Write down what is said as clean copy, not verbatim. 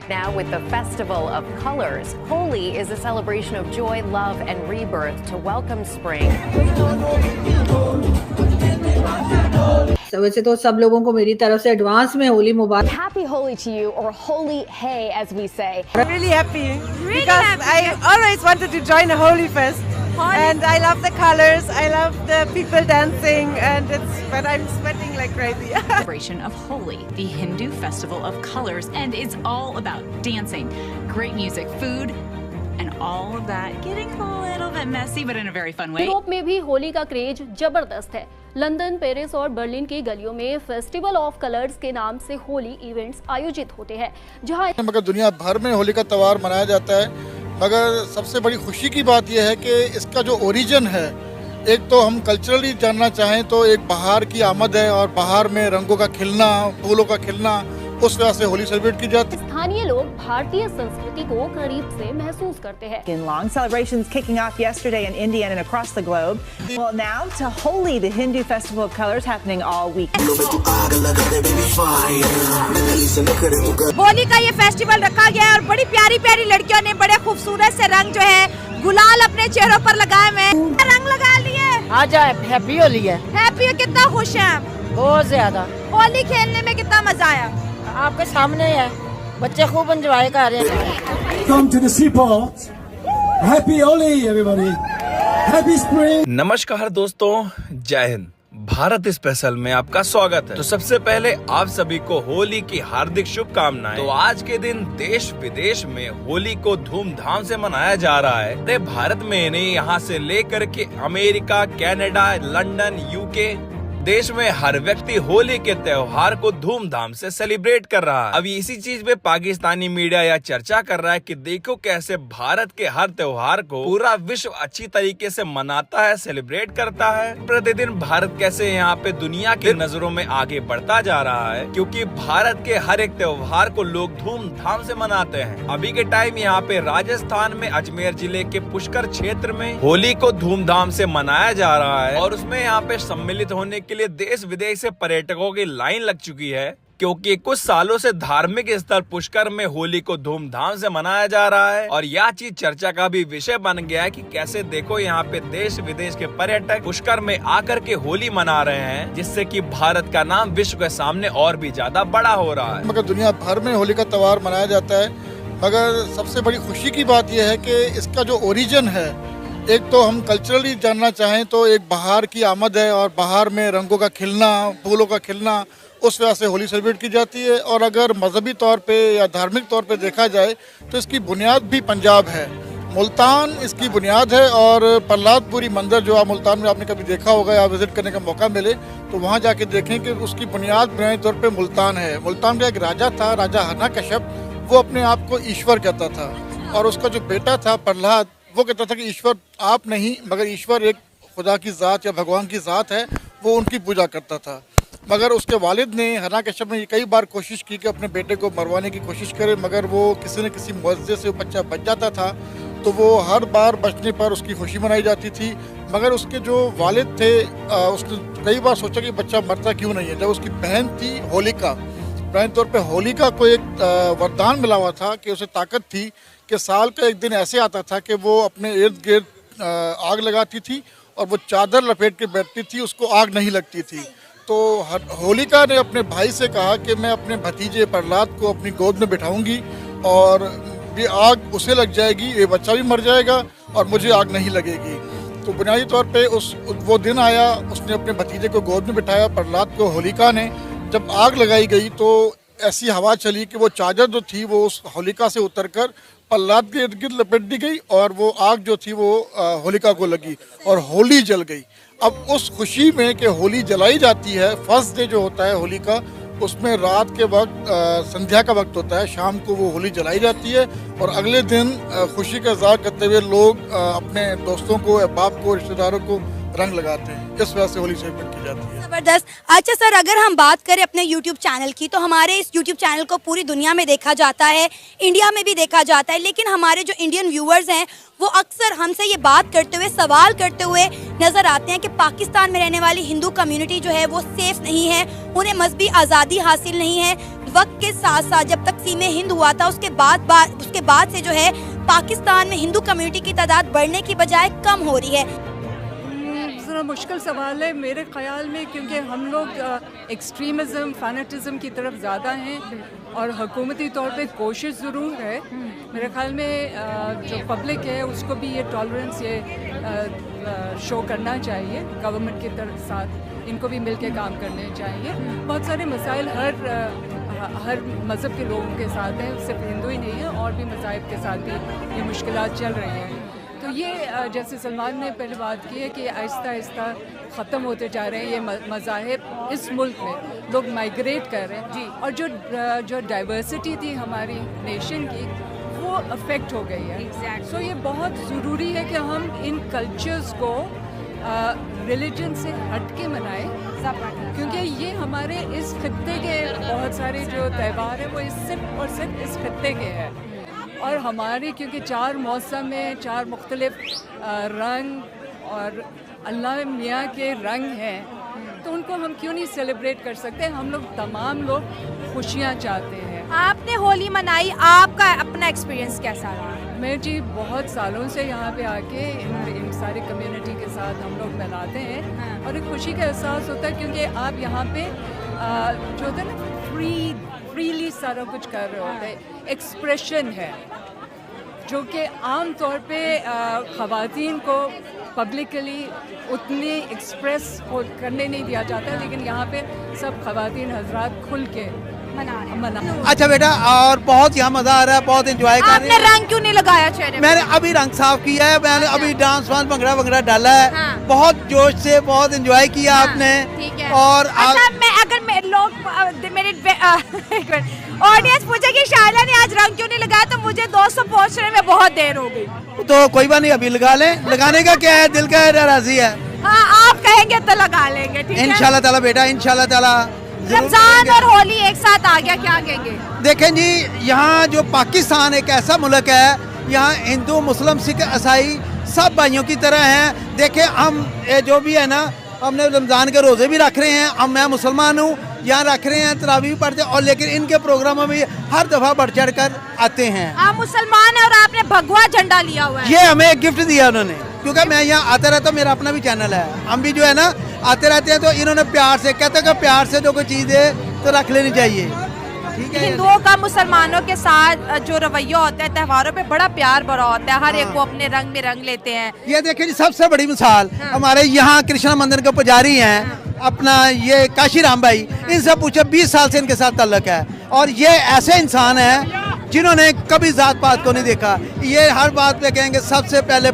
Now with the Festival of Colors, Holi is a celebration of joy, love, and rebirth to welcome spring. वैसे तो सब लोगों को मेरी तरफ से एडवांस में होली मुबारक। Happy Holi to you, or Holi Hey as we say. I'm really happy because I always wanted to join a Holi fest. And I love the colors, I love the people dancing, but I'm sweating like crazy. Celebration of Holi, the Hindu festival of colors, and it's all about dancing, great music, food, and all of that getting a little bit messy, but in a very fun way. Europe में भी होली का craze जबरदस्त है। London, Paris और Berlin की गलियों में festival of colours के नाम से होली इवेंट्स आयोजित होते हैं, जहां मगर दुनिया भर में होली का त्यौहार मनाया जाता है। मगर सबसे बड़ी खुशी की बात यह है कि इसका जो ओरिजिन है, एक तो हम कल्चरली जानना चाहें तो एक बहार की आमद है और बहार में रंगों का खिलना, फूलों का खिलना, उस वजह से होली सेलिब्रेट की जाती है। स्थानीय लोग भारतीय संस्कृति को करीब से महसूस करते हैं। In long celebrations kicking off yesterday in India and across the globe. Well, now to Holi, the Hindu festival of colors happening all week. Holi का ये फेस्टिवल रखा गया है और बड़ी प्यारी प्यारी लड़कियों ने बड़े खूबसूरत से रंग जो है गुलाल अपने चेहरों पर लगाए हुए हैं। रंग लगा लिए। आज हैप्पी होली है। हैप्पी, कितना खुश हैं आप? बहुत ज्यादा। होली खेलने में कितना मजा आया? आपके सामने है, बच्चे खूब एंजॉय कर रहे हैं। Come to the seaport. Happy Holi everybody. Happy spring. नमस्कार दोस्तों, जय हिंद। भारत स्पेशल में आपका स्वागत है। तो सबसे पहले आप सभी को होली की हार्दिक शुभकामनाएं। तो आज के दिन देश विदेश में होली को धूमधाम से मनाया जा रहा है। पूरे भारत में नहीं, यहाँ से लेकर के अमेरिका, कनाडा, लंदन, यूके, देश में हर व्यक्ति होली के त्योहार को धूमधाम से सेलिब्रेट कर रहा है। अभी इसी चीज पे पाकिस्तानी मीडिया या चर्चा कर रहा है कि देखो कैसे भारत के हर त्योहार को पूरा विश्व अच्छी तरीके से मनाता है, सेलिब्रेट करता है। प्रतिदिन भारत कैसे यहाँ पे दुनिया की नजरों में आगे बढ़ता जा रहा है, क्योंकि भारत के हर एक त्योहार को लोग धूमधाम से मनाते हैं। अभी के टाइम यहाँ पे राजस्थान में अजमेर जिले के पुष्कर क्षेत्र में होली को धूमधाम से मनाया जा रहा है और उसमें यहाँ पे सम्मिलित होने के लिए देश विदेश से पर्यटकों की लाइन लग चुकी है, क्योंकि कुछ सालों से धार्मिक स्थल पुष्कर में होली को धूमधाम से मनाया जा रहा है। और यह चीज चर्चा का भी विषय बन गया है कि कैसे देखो यहाँ पे देश विदेश के पर्यटक पुष्कर में आकर के होली मना रहे हैं, जिससे कि भारत का नाम विश्व के सामने और भी ज्यादा बड़ा हो रहा है। मगर दुनिया भर में होली का त्यौहार मनाया जाता है। मगर सबसे बड़ी खुशी की बात यह है कि इसका जो ओरिजिन है, एक तो हम कल्चरली जानना चाहें तो एक बहार की आमद है और बहार में रंगों का खिलना, फूलों का खिलना, उस वजह से होली सेलिब्रेट की जाती है। और अगर मजहबी तौर पे या धार्मिक तौर पे देखा जाए तो इसकी बुनियाद भी पंजाब है। मुल्तान इसकी बुनियाद है और प्रहलादपुरी मंदिर जो मुल्तान में आपने कभी देखा होगा या विजिट करने का मौका मिले तो वहाँ जाके देखें कि उसकी बुनियाद बुनियादी तौर पर मुल्तान है। मुल्तान का एक राजा था, राजा हिरण्यकश्यप, वो अपने आप को ईश्वर कहता था और उसका जो बेटा था प्रहलाद, वो कहता था कि ईश्वर आप नहीं मगर ईश्वर एक खुदा की ज़ात या भगवान की ज़ात है, वो उनकी पूजा करता था। मगर उसके वालिद ने, हिरण्यकश्यप ने कई बार कोशिश की कि अपने बेटे को मरवाने की कोशिश करे, मगर वो किसी न किसी मुआवजे से बच्चा बच जाता था। तो वो हर बार बचने पर उसकी खुशी मनाई जाती थी। मगर उसके जो वालिद थे, उसने कई बार सोचा कि बच्चा मरता क्यों नहीं है। जब उसकी बहन थी होलिका, पुराने तौर पे होलिका को एक वरदान मिला हुआ था कि उसे ताकत थी कि साल का एक दिन ऐसे आता था कि वो अपने इर्द गिर्द आग लगाती थी और वो चादर लपेट के बैठती थी, उसको आग नहीं लगती थी। तो होलिका ने अपने भाई से कहा कि मैं अपने भतीजे प्रहलाद को अपनी गोद में बिठाऊंगी और ये आग उसे लग जाएगी, ये बच्चा भी मर जाएगा और मुझे आग नहीं लगेगी। तो बुनियादी तौर पे वो दिन आया, उसने अपने भतीजे को गोद में बिठाया, प्रहलाद को। होलिका ने जब आग लगाई गई तो ऐसी हवा चली कि वो चादर जो थी वो उस होलिका से उतरकर प्रहलाद के इर्द गिर्द लपेट दी गई और वो आग जो थी वो होलिका को लगी और होली जल गई। अब उस खुशी में कि होली जलाई जाती है, फर्स्ट डे जो होता है होली का, उसमें रात के वक्त संध्या का वक्त होता है, शाम को वो होली जलाई जाती है और अगले दिन खुशी का इज़हार करते हुए लोग अपने दोस्तों को, अहबाब को, रिश्तेदारों को रंग लगाते हैं। इस वजह से होली सेलिब्रेट की जाती है। जबरदस्त। अच्छा सर, अगर हम बात करें अपने YouTube चैनल की, तो हमारे इस YouTube चैनल को पूरी दुनिया में देखा जाता है, इंडिया में भी देखा जाता है, लेकिन हमारे जो इंडियन व्यूअर्स हैं वो अक्सर हमसे ये बात करते हुए, सवाल करते हुए नज़र आते हैं कि पाकिस्तान में रहने वाली हिंदू कम्युनिटी जो है वो सेफ नहीं है, उन्हें मजहबी आज़ादी हासिल नहीं है, वक्त के साथ साथ जब तक़सीम हिंद हुआ था उसके बाद से जो है पाकिस्तान में हिंदू कम्युनिटी की तादाद बढ़ने की बजाय कम हो रही है। ज़रा मुश्किल सवाल है मेरे ख़्याल में, क्योंकि हम लोग एक्सट्रीमिज़म फैनेटिज़म की तरफ ज़्यादा हैं और हुकूमती तौर पे कोशिश ज़रूर है। मेरे ख़्याल में जो पब्लिक है उसको भी ये टॉलरेंस शो करना चाहिए, गवर्नमेंट के तरफ साथ इनको भी मिल के काम करने चाहिए। बहुत सारे मसाइल हर मज़हब के लोगों के साथ हैं, सिर्फ हिंदू ही नहीं है, और भी मज़ाहिब के साथ भी ये मुश्किलात चल रही हैं। तो ये जैसे सलमान ने पहले बात की है कि आहिस्ता आहिस्ता ख़त्म होते जा रहे हैं ये मज़ाहिब इस मुल्क में, लोग माइग्रेट कर रहे हैं जी, और जो डाइवर्सिटी थी हमारी नेशन की वो अफेक्ट हो गई है। सो ये बहुत ज़रूरी है कि हम इन कल्चर्स को रिलीजन से हट के मनाएं, क्योंकि ये हमारे इस खित्ते के बहुत सारे जो त्यौहार हैं वो सिर्फ और सिर्फ इस खित्ते के हैं, और हमारे क्योंकि 4 मौसम में 4 मुख्तलिफ रंग और अल्लाह मियाँ के रंग हैं, तो उनको हम क्यों नहीं सेलिब्रेट कर सकते। हम लोग तमाम लोग खुशियाँ चाहते हैं। आपने होली मनाई, आपका अपना एक्सपीरियंस कैसा रहा? मैं जी बहुत सालों से यहाँ पे आके इन सारी कम्युनिटी के साथ हम लोग मनाते हैं, और एक खुशी का एहसास होता है क्योंकि आप यहाँ पे जो होता है ना फ्रीली सारा कुछ कर रहे होते हैं, एक्सप्रेशन है जो कि आम तौर पे ख़वातीन को पब्लिकली उतनी एक्सप्रेस करने नहीं दिया जाता, लेकिन यहाँ पे सब ख़वातीन हजरात खुल के मना। अच्छा बेटा, और बहुत यहाँ मजा आ रहा है, बहुत एंजॉय कर रहे हैं। आपने रंग क्यों नहीं लगाया चेहरे? मैंने अभी रंग साफ किया है, मैंने अभी डांस वांस भंगड़ा डाला है। हाँ। बहुत जोश से बहुत एंजॉय किया आपने। ठीक है। और ऑडियंस पूछे कि शाइला ने आज रंग क्यों नहीं लगाया, तो मुझे 200 पहुँचने में बहुत देर हो गई। तो कोई बात नहीं, अभी लगा लें। लगाने का क्या है, दिल का राजी है। हाँ, आप कहेंगे तो लगा लेंगे। ठीक है इंशाल्लाह ताला बेटा, इंशाल्लाह ताला। रमजान और होली एक साथ आ गया, क्या कहेंगे? देखें जी, यहाँ जो पाकिस्तान एक ऐसा मुल्क है, यहाँ हिंदू मुस्लिम सिख ईसाई सब भाइयों की तरह हैं। देखें हम जो भी है ना, हमने रमज़ान के रोज़े भी रख रहे हैं, अब मैं मुसलमान हूँ, यहाँ रख रहे हैं, तरावी भी पढ़ते हैं, और लेकिन इनके प्रोग्रामों में हर दफ़ा बढ़ चढ़ कर आते हैं। आप मुसलमान हैं और आपने भगवा झंडा लिया हुआ है। ये हमें एक गिफ्ट दिया उन्होंने, क्योंकि मैं यहाँ आता रहता हूँ, मेरा अपना भी चैनल है, हम भी जो है ना आते रहते हैं, तो इन्होंने प्यार से कहते हैं कि प्यार से जो कोई चीज़ है तो रख लेनी चाहिए। हिंदुओं का मुसलमानों के साथ जो रवैया होता है त्योहारों पे बड़ा प्यार भरा होता है, हर एक को अपने रंग में रंग लेते हैं। ये देखिए जी, सबसे बड़ी मिसाल हमारे यहाँ कृष्णा मंदिर के पुजारी हैं, अपना ये काशी राम भाई, इनसे पूछे 20 साल से इनके साथ ताल्लुक है, और ये ऐसे इंसान है जिन्होंने कभी जात पात को नहीं देखा। ये हर बात पे कहेंगे सबसे पहले